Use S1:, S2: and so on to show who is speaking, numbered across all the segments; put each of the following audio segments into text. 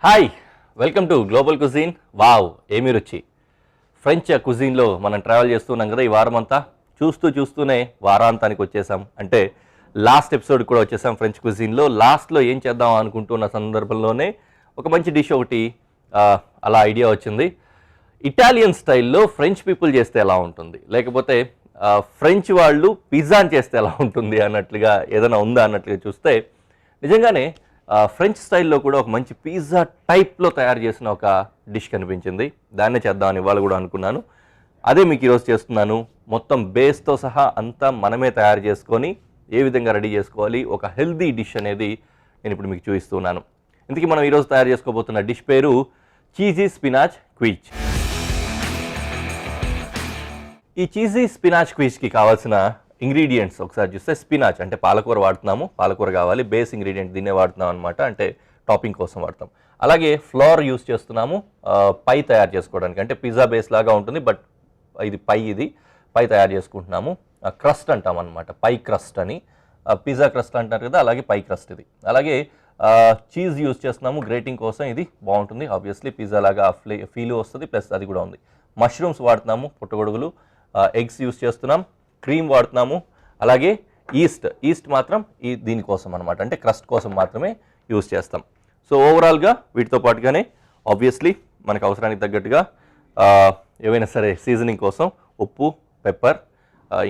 S1: Hi, welcome to global cuisine. Wow, ఏమి రుచి! French కుజీన్లో మనం ట్రావెల్ చేస్తున్నాం కదా. ఈ వారం అంతా చూస్తూనే వారాంతానికి వచ్చేసాం. అంటే లాస్ట్ ఎపిసోడ్ కూడా వచ్చేసాం ఫ్రెంచ్ కుజీన్లో. లాస్ట్లో ఏం చేద్దాం అనుకుంటున్న సందర్భంలోనే ఒక మంచి డిష్ ఒకటి అలా ఐడియా వచ్చింది. ఇటాలియన్ స్టైల్లో ఫ్రెంచ్ పీపుల్ చేస్తే ఎలా ఉంటుంది, లేకపోతే ఫ్రెంచ్ వాళ్ళు పిజ్జాని చేస్తే ఎలా ఉంటుంది అన్నట్లుగా ఏదైనా ఉందా అన్నట్లుగా చూస్తే నిజంగానే ఫ్రెంచ్ స్టైల్లో కూడా ఒక మంచి పిజ్జా టైప్లో తయారు చేసిన ఒక డిష్ కనిపించింది. దాన్నే చేద్దామని ఇవాళ కూడా అనుకున్నాను. అదే మీకు ఈరోజు చేస్తున్నాను. మొత్తం బేస్తో సహా అంతా మనమే తయారు చేసుకొని ఏ విధంగా రెడీ చేసుకోవాలి, ఒక హెల్దీ డిష్ అనేది నేను ఇప్పుడు మీకు చూపిస్తున్నాను. ఇందుకే మనం ఈరోజు తయారు చేసుకోబోతున్న డిష్ పేరు చీజీ స్పినాచ్ క్విజ్. ఈ చీజీ స్పినాచ్ క్విజ్కి కావాల్సిన ఇంగ్రీడియంట్స్ ఒకసారి చూస్తే, స్పినాచ్ అంటే పాలకూర వాడుతున్నాము, పాలకూర కావాలి. బేస్ ఇంగ్రీడియంట్ దీన్నే వాడుతున్నాం అనమాట, అంటే టాపింగ్ కోసం వాడతాం. అలాగే ఫ్లోర్ యూస్ చేస్తున్నాము పై తయారు చేసుకోవడానికి, అంటే పిజ్జా బేస్ లాగా ఉంటుంది, బట్ ఇది పై తయారు చేసుకుంటున్నాము. క్రస్ట్ అంటాం అనమాట, పై క్రస్ట్ అని. పిజ్జా క్రస్ట్ అంటారు కదా, అలాగే పై క్రస్ట్ ఇది. అలాగే చీజ్ యూస్ చేస్తున్నాము గ్రేటింగ్ కోసం, ఇది బాగుంటుంది ఆబ్వియస్లీ, పిజ్జా లాగా ఫీల్ వస్తుంది, ప్లస్ అది కూడా ఉంది. మష్రూమ్స్ వాడుతున్నాము, పుట్టగొడుగులు. ఎగ్స్ యూస్ చేస్తున్నాం, క్రీమ్ వాడుతున్నాము. అలాగే ఈస్ట్ మాత్రం దీనికోసం అనమాట, అంటే క్రస్ట్ కోసం మాత్రమే యూస్ చేస్తాం. సో ఓవరాల్గా వీటితో పాటుగానే ఆబ్వియస్లీ మనకు అవసరానికి తగ్గట్టుగా ఏవైనా సరే సీజనింగ్ కోసం ఉప్పు, పెప్పర్,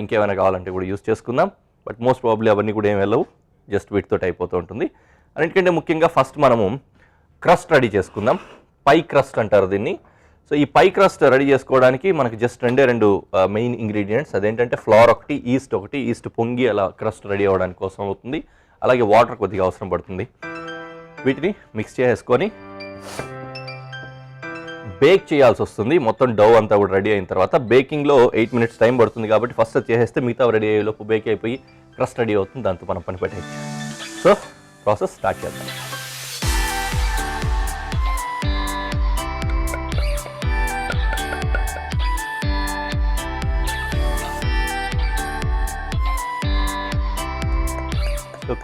S1: ఇంకేమైనా కావాలంటే కూడా యూస్ చేసుకుందాం. బట్ మోస్ట్ ప్రాబ్లీ అవన్నీ కూడా ఏం వెళ్ళవు, జస్ట్ వీటితో అయిపోతూ ఉంటుంది. అన్నిటికంటే ముఖ్యంగా ఫస్ట్ మనము క్రస్ట్ రెడీ చేసుకుందాం. పై క్రస్ట్ అంటారు దీన్ని. సో ఈ పై క్రస్ట్ రెడీ చేసుకోవడానికి మనకి జస్ట్ రెండు మెయిన్ ఇంగ్రీడియంట్స్. అదేంటంటే ఫ్లోర్ ఒకటి, ఈస్ట్ పొంగి అలా క్రస్ట్ రెడీ అవ్వడానికి కోసం అవుతుంది. అలాగే వాటర్ కొద్దిగా అవసరం పడుతుంది. వీటిని మిక్స్ చేసుకొని బేక్ చేయాల్సి వస్తుంది. మొత్తం డౌ అంతా కూడా రెడీ అయిన తర్వాత బేకింగ్లో 8 minutes టైం పడుతుంది. కాబట్టి ఫస్ట్ చేసేస్తే మిగతా రెడీ అయ్యేలోపు బేక్ అయిపోయి క్రస్ట్ రెడీ అవుతుంది, దాంతో మనం పని పెట్టేయచ్చు. సో ప్రాసెస్ స్టార్ట్ చేద్దాం.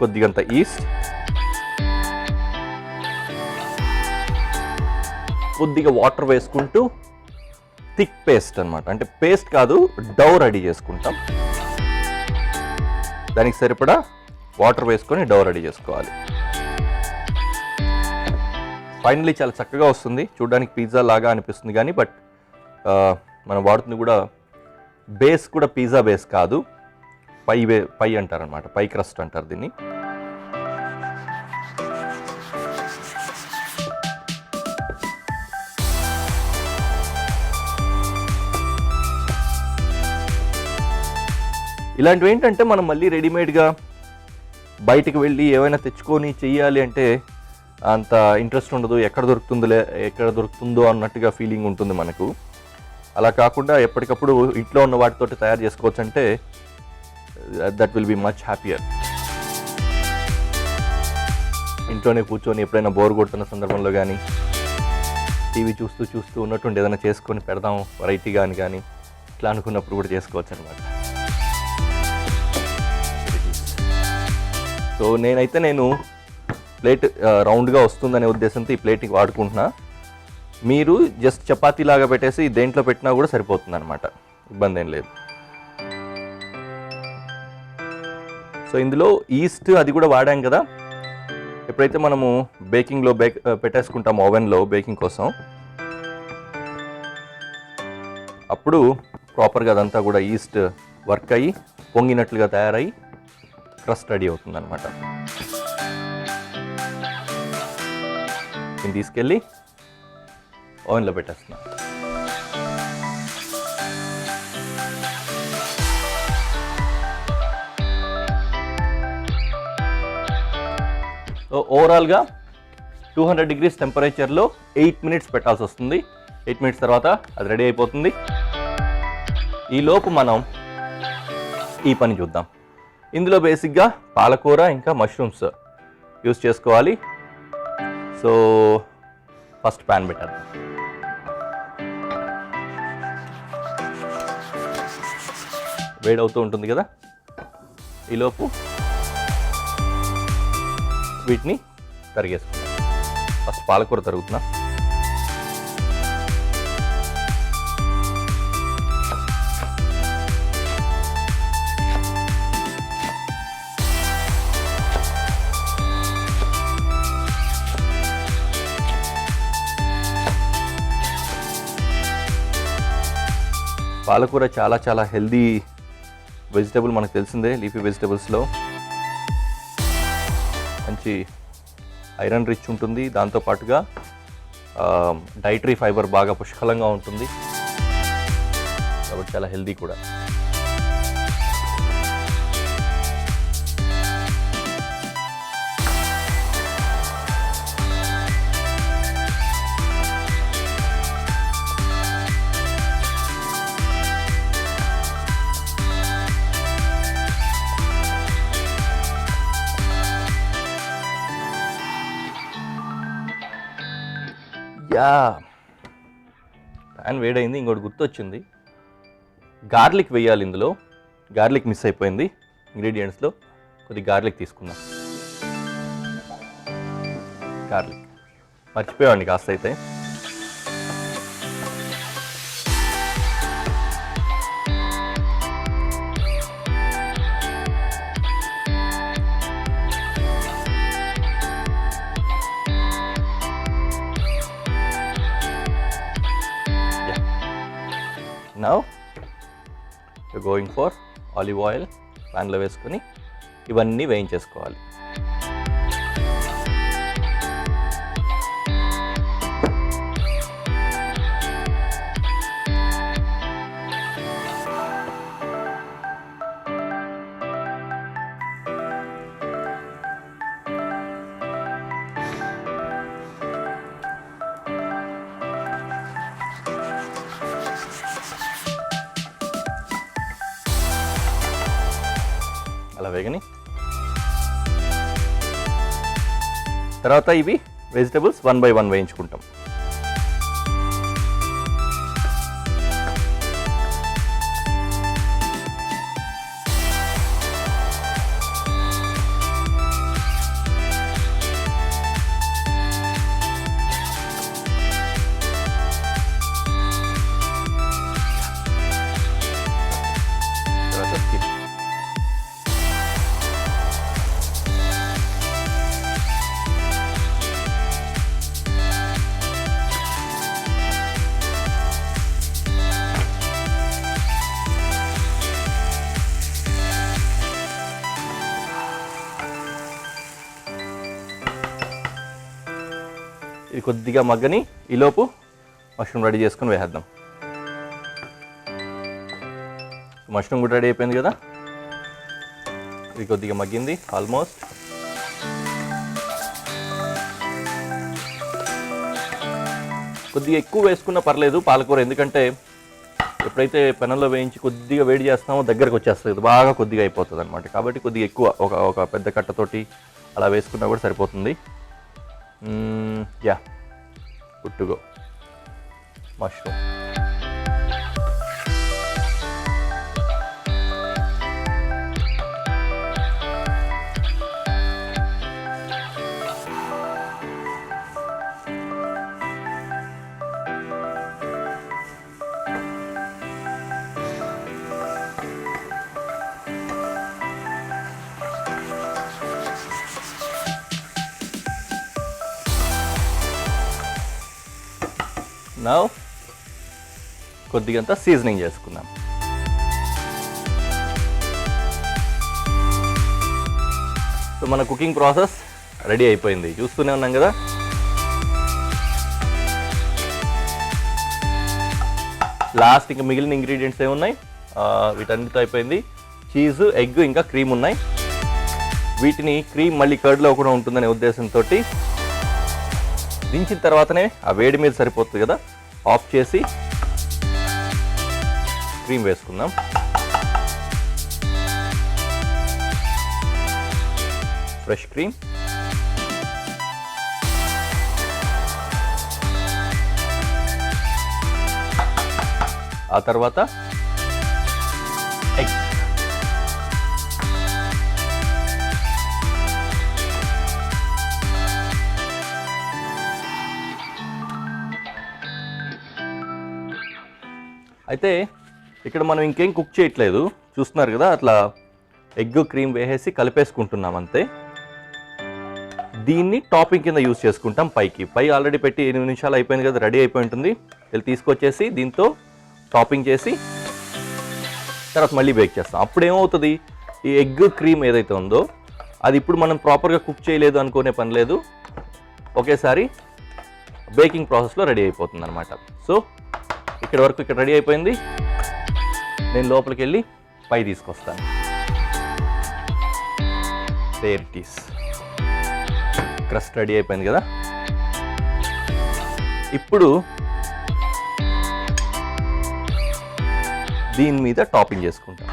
S1: కొద్దిగంత ఈస్ట్, కొద్దిగా వాటర్ వేసుకుంటూ థిక్ పేస్ట్ అనమాట, అంటే పేస్ట్ కాదు డౌ రెడీ చేసుకుంటాం. దానికి సరిపడా వాటర్ వేసుకొని డౌ రెడీ చేసుకోవాలి. ఫైనలీ చాలా చక్కగా వస్తుంది, చూడడానికి పిజ్జా లాగా అనిపిస్తుంది. కానీ బట్ మనం వాడుతుంది కూడా బేస్ కూడా పిజ్జా బేస్ కాదు, పై అంటారనమాట, పై క్రస్ట్ అంటారు దీన్ని. ఇలాంటివి ఏంటంటే మనం మళ్ళీ రెడీమేడ్గా బయటికి వెళ్ళి ఏమైనా తెచ్చుకొని చెయ్యాలి అంటే అంత ఇంట్రెస్ట్ ఉండదు. ఎక్కడ దొరుకుతుందో అన్నట్టుగా ఫీలింగ్ ఉంటుంది మనకు. అలా కాకుండా ఎప్పటికప్పుడు ఇంట్లో ఉన్న వాటితోటి తయారు చేసుకోవచ్చు అంటే that will be much happier. ఇంట్లోనే కూర్చొని ఎప్పుడైనా బోర్ కొడుతున్న సందర్భంలో కానీ, టీవీ చూస్తూ ఉన్నట్టుండి ఏదైనా చేసుకొని పెడదాం వెరైటీగా అని కానీ ఇట్లా అనుకున్నప్పుడు కూడా చేసుకోవచ్చు అనమాట. సో నేను ప్లేట్ రౌండ్గా వస్తుందనే ఉద్దేశంతో ఈ ప్లేట్కి వాడుకుంటున్నా. మీరు జస్ట్ చపాతీ లాగా పెట్టేసి దేంట్లో పెట్టినా కూడా సరిపోతుంది అనమాట, ఇబ్బంది ఏం లేదు. సో ఇందులో ఈస్ట్ అది కూడా వాడాం కదా. ఎప్పుడైతే మనము బేకింగ్లో పెట్టేసుకుంటాం ఓవెన్లో బేకింగ్ కోసం, అప్పుడు ప్రాపర్గా అదంతా కూడా ఈస్ట్ వర్క్ అయ్యి పొంగినట్లుగా తయారయ్యి క్రస్ట్ రెడీ అవుతుంది అనమాట. దీన్ని తీసుకెళ్ళి ఓవెన్లో పెట్టేస్తున్నాం. సో ఓవరాల్గా 200 degrees టెంపరేచర్లో 8 minutes పెట్టాల్సి వస్తుంది. 8 minutes తర్వాత అది రెడీ అయిపోతుంది. ఈ లోపు మనం ఈ పని చూద్దాం. ఇందులో బేసిక్గా పాలకూర ఇంకా మష్రూమ్స్ యూస్ చేసుకోవాలి. సో ఫస్ట్ ప్యాన్ పెట్టేద్దాం. వేడవుతూ ఉంటుంది కదా, ఈలోపు వీటిని తరిగేసుకుందాం. ఫస్ట్ పాలకూర తరుగుతున్నా. పాలకూర చాలా చాలా హెల్దీ వెజిటబుల్, మనకు తెలిసిందే. లీఫీ వెజిటబుల్స్లో మంచి ఐరన్ రిచ్ ఉంటుంది, దాంతోపాటుగా డైటరీ ఫైబర్ బాగా పుష్కలంగా ఉంటుంది, కాబట్టి చాలా హెల్దీ కూడా. ప్యాన్ వేడైంది. ఇంకోటి గుర్తొచ్చింది, గార్లిక్ వేయాలి ఇందులో. గార్లిక్ మిస్ అయిపోయింది ఇంగ్రీడియంట్స్లో. కొద్ది గార్లిక్ తీసుకుందాం. గార్లిక్ మర్చిపోయామండి కాస్త అయితే. Now you're going for olive oil. ప్యాన్లో వేసుకొని ఇవన్నీ వేయించేసుకోవాలి. అలా వేగని తర్వాత ఇవి వెజిటబుల్స్ 1 by 1 వేయించుకుంటాం. ఇది కొద్దిగా మగ్గని ఈలోపు మష్రూమ్ రెడీ చేసుకుని వేసేద్దాం. మష్రూమ్ కూడా రెడీ అయిపోయింది కదా. ఇది కొద్దిగా మగ్గింది ఆల్మోస్ట్. కొద్దిగా ఎక్కువ వేసుకున్నా పర్లేదు పాలకూర, ఎందుకంటే ఎప్పుడైతే పెనంలో వేయించి కొద్దిగా వేడి చేస్తామో దగ్గరకు వచ్చేస్తుంది, బాగా కొద్దిగా అయిపోతుంది అనమాట. కాబట్టి కొద్దిగా ఎక్కువ ఒక పెద్ద కట్టతోటి అలా వేసుకున్నా కూడా సరిపోతుంది. Good to go. Mushroom now కొద్దిగంత సీజనింగ్ చేసుకుందాం. సో మన కుకింగ్ ప్రాసెస్ రెడీ అయిపోయింది, చూస్తూనే ఉన్నాం కదా. లాస్ట్ ఇంకా మిగిలిన ఇంగ్రీడియంట్స్ ఏమున్నాయి, వీటన్నిటితో అయిపోయింది. చీజ్, ఎగ్, ఇంకా క్రీమ్ ఉన్నాయి. వీటిని క్రీమ్ మళ్ళీ కర్డ్లో కూడా ఉంటుందనే ఉద్దేశంతో దించిన తర్వాతనే ఆ వేడి మీద సరిపోతుంది కదా, ఆఫ్ చేసి క్రీమ్ వేసుకుందాం. ఫ్రెష్ క్రీమ్, ఆ తర్వాత ఎగ్, అయితే ఇక్కడ మనం ఇంకేం కుక్ చేయట్లేదు, చూస్తున్నారు కదా, అట్లా ఎగ్ క్రీమ్ వేసేసి కలిపేసుకుంటున్నాం అంతే. దీన్ని టాపింగ్ కింద యూస్ చేసుకుంటాం. పై ఆల్రెడీ పెట్టి 8 నిమిషాలు అయిపోయింది కదా, రెడీ అయిపోయి ఉంటుంది. వెళ్ళి తీసుకొచ్చేసి దీంతో టాపింగ్ చేసి తర్వాత మళ్ళీ బేక్ చేస్తాం. అప్పుడు ఏమవుతుంది, ఈ ఎగ్ క్రీమ్ ఏదైతే ఉందో అది ఇప్పుడు మనం ప్రాపర్గా కుక్ చేయలేదు అనుకునే పని లేదు, ఒకేసారి బేకింగ్ ప్రాసెస్లో రెడీ అయిపోతుంది అనమాట. సో ఇక్కడ వరకు ఇక్కడ రెడీ అయిపోయింది. నేను లోపలికి వెళ్ళి పై తీసుకొస్తాను. There it is. Crust ready అయిపోయింది కదా. ఇప్పుడు దీని మీద టాపింగ్ చేసుకుంటాం.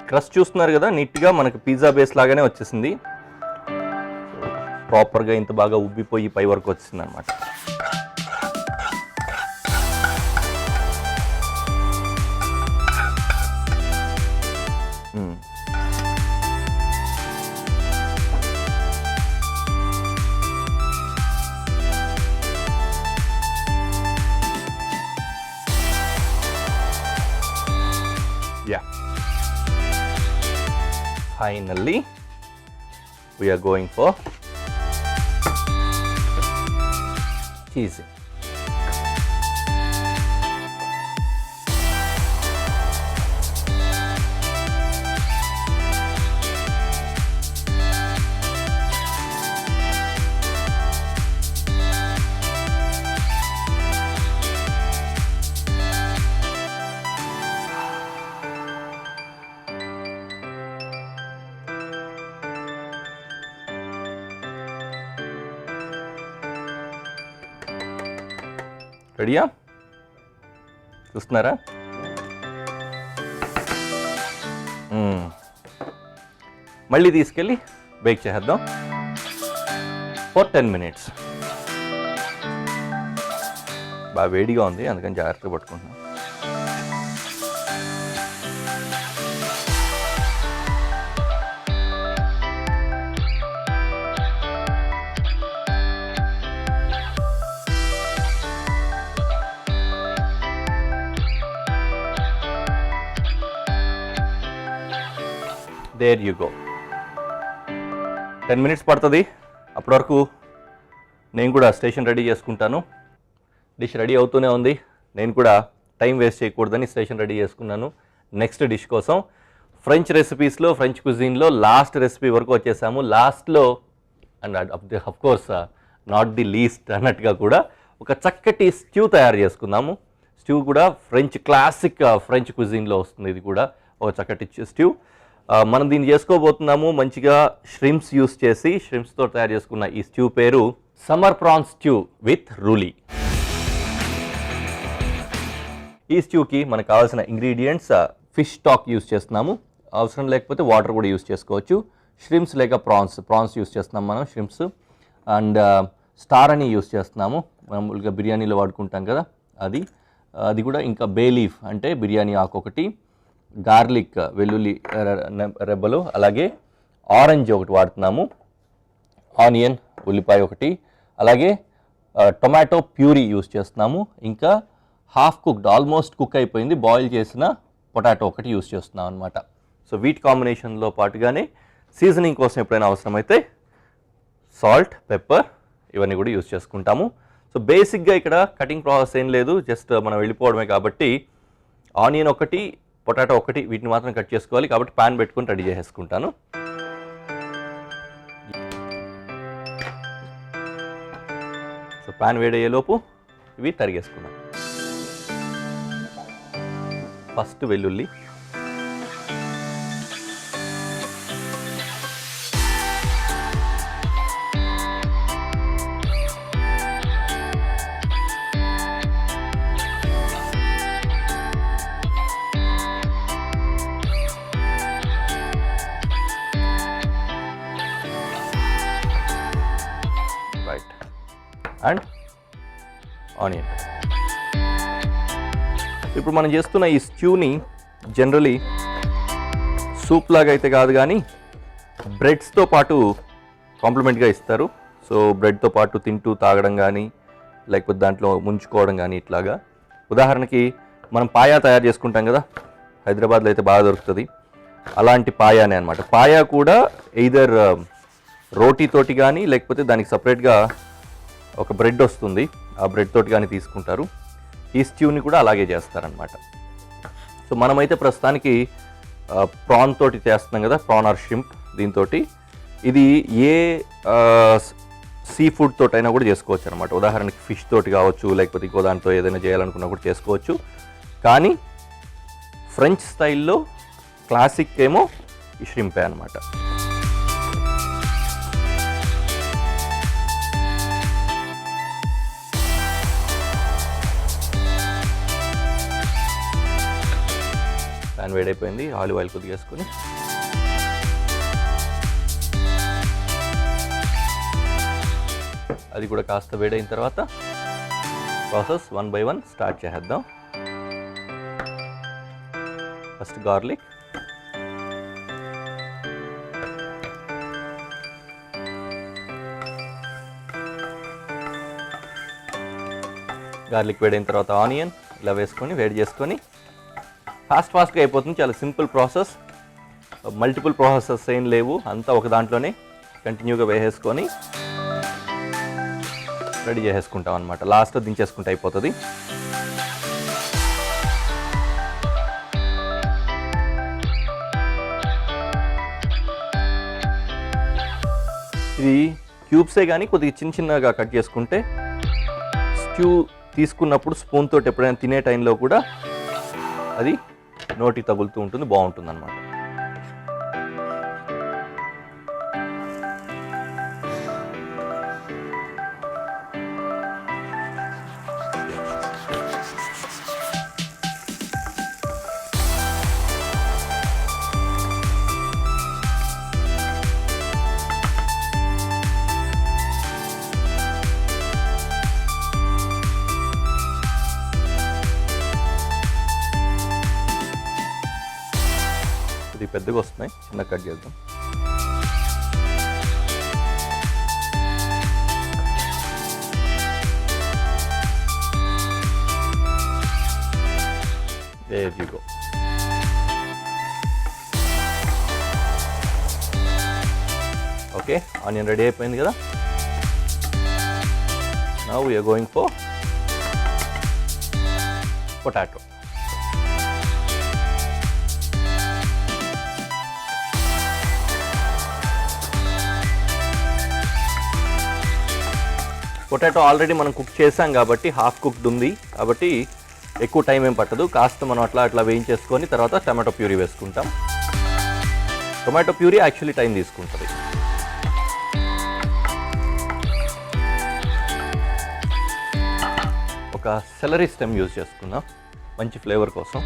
S1: క్రస్ట్ చూస్తున్నారు కదా, నీట్గా మనకు పిజ్జా బేస్ లాగానే వచ్చేసింది. ప్రాపర్గా ఇంత బాగా ఉబ్బిపోయి పై వరకు వచ్చింది అనమాట. Yeah. Finally, we are going for cheese. రెడీయా? చూస్తున్నారా? మళ్ళీ తీసుకెళ్ళి బేక్ చేద్దాం ఫర్ 10 minutes. బాగా వేడిగా ఉంది, అందుకని జాగ్రత్తగా పట్టుకుంటున్నాం. There you go. 10 minutes పడుతుంది. అప్పటి వరకు నేను కూడా స్టేషన్ రెడీ చేసుకుంటాను. డిష్ రెడీ అవుతూనే ఉంది. నేను కూడా టైం వేస్ట్ చేయకూడదని స్టేషన్ రెడీ చేసుకున్నాను నెక్స్ట్ డిష్ కోసం. ఫ్రెంచ్ రెసిపీస్లో, ఫ్రెంచ్ కుజిన్లో లాస్ట్ రెసిపీ వరకు వచ్చేసాము. లాస్ట్లో and of course not the least అన్నట్టుగా కూడా ఒక చక్కటి స్ట్యూ తయారు చేసుకుందాము. స్ట్యూ కూడా ఫ్రెంచ్ క్లాసిక్ ఫ్రెంచ్ కుజిన్లో వస్తుంది. ఇది కూడా ఒక చక్కటి స్ట్యూ. మనం దీన్ని చేసుకోబోతున్నాము మంచిగా ష్రింప్స్ యూస్ చేసి. ష్రింప్స్తో తయారు చేసుకున్న ఈ స్ట్యూ పేరు సమ్మర్ ప్రాన్స్ స్ట్యూ విత్ రూలీ. ఈ స్ట్యూకి మనకు కావాల్సిన ఇంగ్రీడియంట్స్ ఫిష్ స్టాక్ యూస్ చేస్తున్నాము. అవసరం లేకపోతే వాటర్ కూడా యూస్ చేసుకోవచ్చు. ష్రింప్స్ లేక ప్రాన్స్ యూస్ చేస్తున్నాం మనం, ష్రింప్స్. అండ్ స్టార్ అని యూస్ చేస్తున్నాము, మామూలుగా బిర్యానీలో వాడుకుంటాం కదా అది కూడా. ఇంకా బే లీఫ్ అంటే బిర్యానీ ఆకు ఒకటి, గార్లిక్ వెల్లుల్లి రెబ్బలు, అలాగే ఆరెంజ్ ఒకటి వాడుతున్నాము, ఆనియన్ ఉల్లిపాయ ఒకటి, అలాగే టొమాటో ప్యూరీ యూస్ చేస్తున్నాము. ఇంకా హాఫ్ కుక్డ్, ఆల్మోస్ట్ కుక్ అయిపోయింది, బాయిల్ చేసిన పొటాటో ఒకటి యూస్ చేస్తున్నాం అనమాట. సో వీటి కాంబినేషన్లో పాటుగానే సీజనింగ్ కోసం ఎప్పుడైనా అవసరమైతే సాల్ట్, పెప్పర్ ఇవన్నీ కూడా యూస్ చేసుకుంటాము. సో బేసిక్గా ఇక్కడ కటింగ్ ప్రాసెస్ ఏం లేదు, జస్ట్ మనం వెళ్ళిపోవడమే. కాబట్టి ఆనియన్ ఒకటి, పొటాటో ఒకటి, వీటిని మాత్రం కట్ చేసుకోవాలి. కాబట్టి ప్యాన్ పెట్టుకొని రెడీ చేసేసుకుంటాను. సో ప్యాన్ వేడయ్యేలోపు ఇవి తరిగేసుకున్నాం. ఫస్ట్ వెల్లుల్లి, రైట్, అండ్ ఆనియన్. ఇప్పుడు మనం చేస్తున్న ఈ స్ట్యూని జనరలీ సూప్ లాగా అయితే కాదు కానీ బ్రెడ్స్తో పాటు కాంప్లిమెంట్గా ఇస్తారు. సో బ్రెడ్తో పాటు తింటూ తాగడం కానీ లేకపోతే దాంట్లో ముంచుకోవడం కానీ ఇట్లాగా. ఉదాహరణకి మనం పాయా తయారు చేసుకుంటాం కదా, హైదరాబాద్లో అయితే బాగా దొరుకుతుంది, అలాంటి పాయానే అనమాట. పాయా కూడా ఎయిదర్ రోటీతోటి కానీ లేకపోతే దానికి సపరేట్గా ఒక బ్రెడ్ వస్తుంది, ఆ బ్రెడ్ తోటి కానీ తీసుకుంటారు. ఈ స్ట్యూని కూడా అలాగే చేస్తారనమాట. సో మనమైతే ప్రస్తుతానికి ప్రాన్ తోటి చేస్తున్నాం కదా, ప్రాన్ ఆర్ షింప్. దీంతో ఇది ఏ సీ ఫుడ్ తోటైనా కూడా చేసుకోవచ్చు అనమాట. ఉదాహరణకి ఫిష్ తోటి కావచ్చు, లేకపోతే ఇంకో దాంతో ఏదైనా చేయాలనుకున్నా కూడా చేసుకోవచ్చు. కానీ ఫ్రెంచ్ స్టైల్లో క్లాసిక్ ఏమో ఈ షింపే అనమాట. ప్యాన్ వేడైపోయింది, ఆలివ్ ఆయిల్ కొద్దిగా వేసుకొని అది కూడా కాస్త వేడైన తర్వాత ప్రాసెస్ 1 by 1 స్టార్ట్ చేద్దాం. ఫస్ట్ గార్లిక్, గార్లిక్ వేడైన తర్వాత ఆనియన్ ఇలా వేసుకొని వేడి చేసుకొని ఫాస్ట్గా అయిపోతుంది. చాలా సింపుల్ ప్రాసెస్, మల్టిపుల్ ప్రాసెసెస్ ఏం లేవు, అంతా ఒక దాంట్లోనే కంటిన్యూగా వేసేసుకొని రెడీ చేసేసుకుంటాం అనమాట. లాస్ట్లో దించేసుకుంటే అయిపోతుంది. ఇది క్యూబ్సే కానీ కొద్దిగా చిన్నగా కట్ చేసుకుంటే స్ట్యూ తీసుకున్నప్పుడు స్పూన్ తోటి ఎప్పుడైనా తినే టైంలో కూడా అది నోటికి తగులుతూ ఉంటుంది, బాగుంటుంది అనమాట. ఇది పెద్దగా వస్తున్నాయి, చిన్న కట్ చేద్దాం. There you go. Okay, onion ready అయిపోయింది కదా. Now we are going for potato. Potato already మనం కుక్ చేసాం కాబట్టి హాఫ్ కుక్డ్ ఉంది కాబట్టి ఎక్కువ టైం ఏం పట్టదు. కాస్త మనం అట్లా వేయించేసుకొని తర్వాత టమాటో ప్యూరీ వేసుకుంటాం. టొమాటో ప్యూరీ యాక్చువల్లీ టైం తీసుకుంటుంది. ఒక సెలరీ స్టెమ్ యూజ్ చేసుకుందాం మంచి ఫ్లేవర్ కోసం.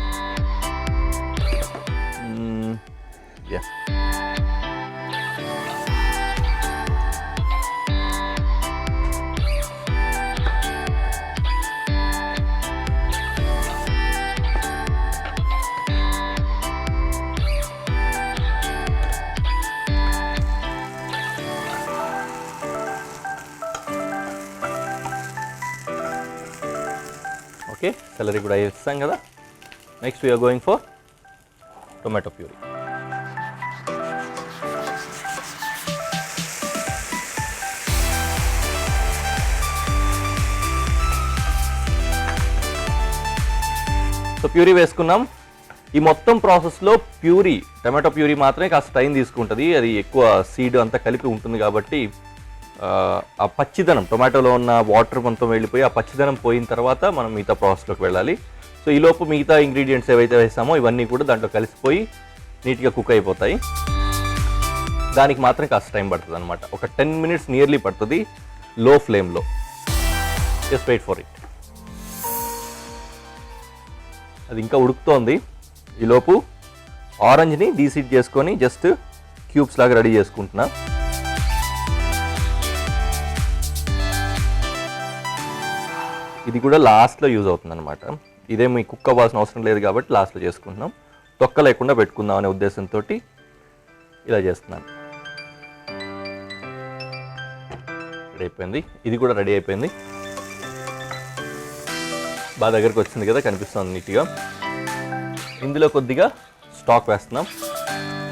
S1: ఓకే, సెలరీ కూడా వేస్తాం కదా. Next we are going for tomato puree. So puree వేసుకున్నాం. ఈ మొత్తం ప్రాసెస్లో ప్యూరీ, టమాటో ప్యూరీ మాత్రమే కాస్త టైం తీసుకుంటుంది. అది ఎక్కువ సీడ్ అంతా కలిపి ఉంటుంది కాబట్టి ఆ పచ్చిదనం, టొమాటోలో ఉన్న వాటర్ మొత్తం వెళ్ళిపోయి ఆ పచ్చిదనం పోయిన తర్వాత మనం మిగతా ప్రాసెస్లోకి వెళ్ళాలి. సో ఈలోపు మిగతా ఇంగ్రీడియంట్స్ ఏవైతే వేసామో ఇవన్నీ కూడా దాంట్లో కలిసిపోయి నీట్గా కుక్ అయిపోతాయి. దానికి మాత్రం కాస్త టైం పడుతుంది అనమాట. ఒక 10 minutes నియర్లీ పడుతుంది లో ఫ్లేమ్లో. Just wait for it. అది ఇంకా ఉడుకుతోంది. ఈలోపు ఆరెంజ్ని డీసీడ్ చేసుకొని జస్ట్ క్యూబ్స్ లాగా రెడీ చేసుకుంటున్నా. ఇది కూడా లాస్ట్లో యూజ్ అవుతుంది అనమాట. ఇదే మీకు కుక్ అవ్వాల్సిన అవసరం లేదు కాబట్టి లాస్ట్లో చేసుకుంటున్నాం. తొక్క లేకుండా పెట్టుకుందాం అనే ఉద్దేశంతో ఇలా చేస్తున్నాను. రెడీ అయిపోయింది. ఇది కూడా రెడీ అయిపోయింది. బాగా దగ్గరకు వచ్చింది కదా, కనిపిస్తుంది నీట్గా. ఇందులో కొద్దిగా స్టాక్ వేస్తున్నాం.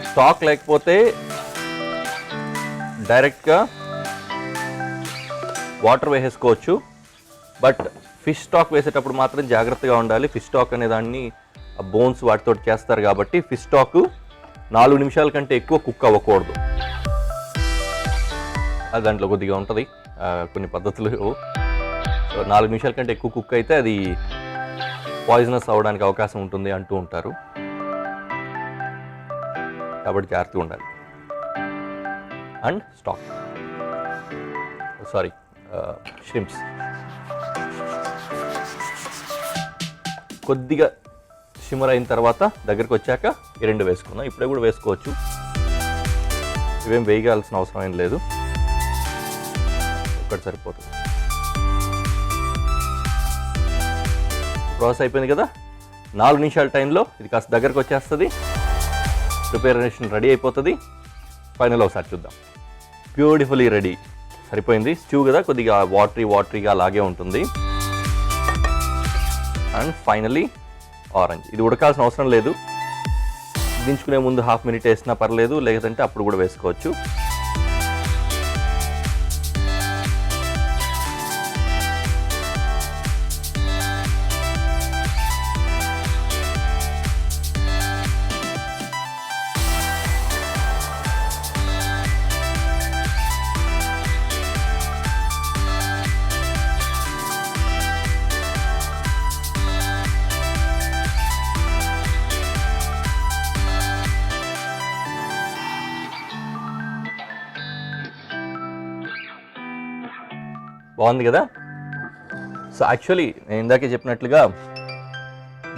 S1: స్టాక్ లేకపోతే డైరెక్ట్గా వాటర్ వేసేసుకోవచ్చు. బట్ ఫిష్ స్టాక్ వేసేటప్పుడు మాత్రం జాగ్రత్తగా ఉండాలి. ఫిష్ స్టాక్ అనే దాన్ని బోన్స్ వాటితో చేస్తారు కాబట్టి ఫిష్ స్టాక్ 4 నిమిషాల కంటే ఎక్కువ కుక్ అవ్వకూడదు. అది దాంట్లో కొద్దిగా ఉంటుంది కొన్ని పద్ధతులు. సో 4 నిమిషాల కంటే ఎక్కువ కుక్ అయితే అది పాయిజనస్ అవ్వడానికి అవకాశం ఉంటుంది అంటూ ఉంటారు. కాబట్టి జాగ్రత్తగా ఉండాలి. అండ్ స్టాక్ షింప్స్ కొద్దిగా షిమ్మర్ అయిన తర్వాత దగ్గరికి వచ్చాక ఈ 2 వేసుకుందాం. ఇప్పుడే కూడా వేసుకోవచ్చు, ఇవేం వేయగాల్సిన అవసరం ఏం లేదు, ఒక్కటి సరిపోతుంది. ప్రాసెస్ అయిపోయింది కదా. 4 నిమిషాల టైంలో ఇది కాస్త దగ్గరకు వచ్చేస్తుంది. ప్రిపరేషన్ రెడీ అయిపోతుంది. ఫైనల్ ఒకసారి చూద్దాం. Beautifully ready. సరిపోయింది. స్ట్యూ కదా, కొద్దిగా వాటరీగా అలాగే ఉంటుంది. And finally orange. ఇది ఉడకాల్సిన అవసరం లేదు. దించుకునే ముందు 1/2 మినిట్ వేసినా పర్లేదు, లేదంటే అప్పుడు కూడా వేసుకోవచ్చు. బాగుంది కదా. సో యాక్చువల్లీ నేను ఇందాకే చెప్పినట్లుగా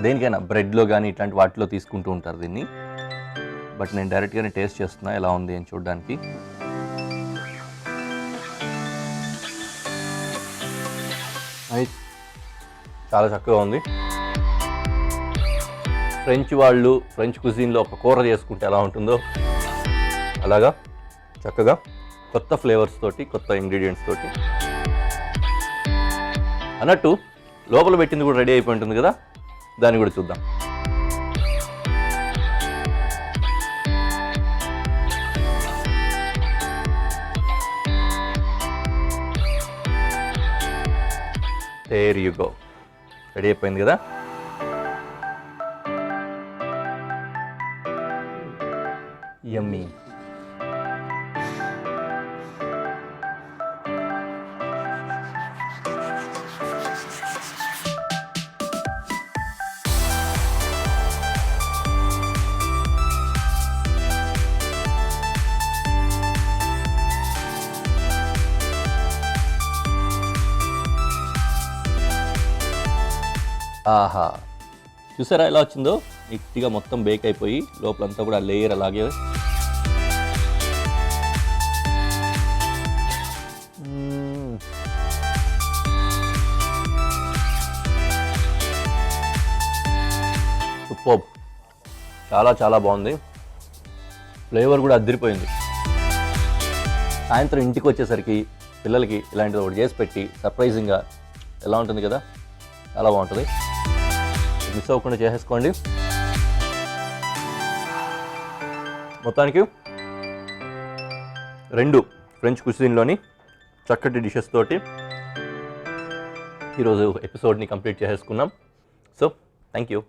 S1: దేనికైనా బ్రెడ్లో కానీ ఇట్లాంటి వాటిలో తీసుకుంటూ ఉంటారు దీన్ని. బట్ నేను డైరెక్ట్గానే టేస్ట్ చేస్తున్నా ఎలా ఉంది అని చూడడానికి. చాలా చక్కగా ఉంది. ఫ్రెంచ్ కుజిన్లో ఒక కూర చేసుకుంటే ఎలా ఉంటుందో అలాగా చక్కగా కొత్త ఫ్లేవర్స్ తోటి, కొత్త ఇంగ్రీడియంట్స్ తోటి. అన్నట్టు లోపల పెట్టింది కూడా రెడీ అయిపోయి ఉంటుంది కదా, దాన్ని కూడా చూద్దాం. There you go. రెడీ అయిపోయింది కదా. యమ్మీ. ఆహా, చూసారా ఎలా వచ్చిందో. నీట్గా మొత్తం బేక్ అయిపోయి లోపలంతా కూడా లేయర్ అలాగే. సూపర్. చాలా బాగుంది. ఫ్లేవర్ కూడా అదిరిపోయింది. సాయంత్రం ఇంటికి వచ్చేసరికి పిల్లలకి ఇలాంటిది ఒకటి చేసి పెట్టి సర్ప్రైజింగ్గా ఎలా ఉంటుంది కదా, చాలా బాగుంటుంది. మిస్ అవ్వకుండా చేసేసుకోండి. మొత్తానికి 2 ఫ్రెంచ్ కుజిన్లోని చక్కటి డిషెస్ తోటి ఈరోజు ఎపిసోడ్ని కంప్లీట్ చేసేసుకున్నాం. So thank you.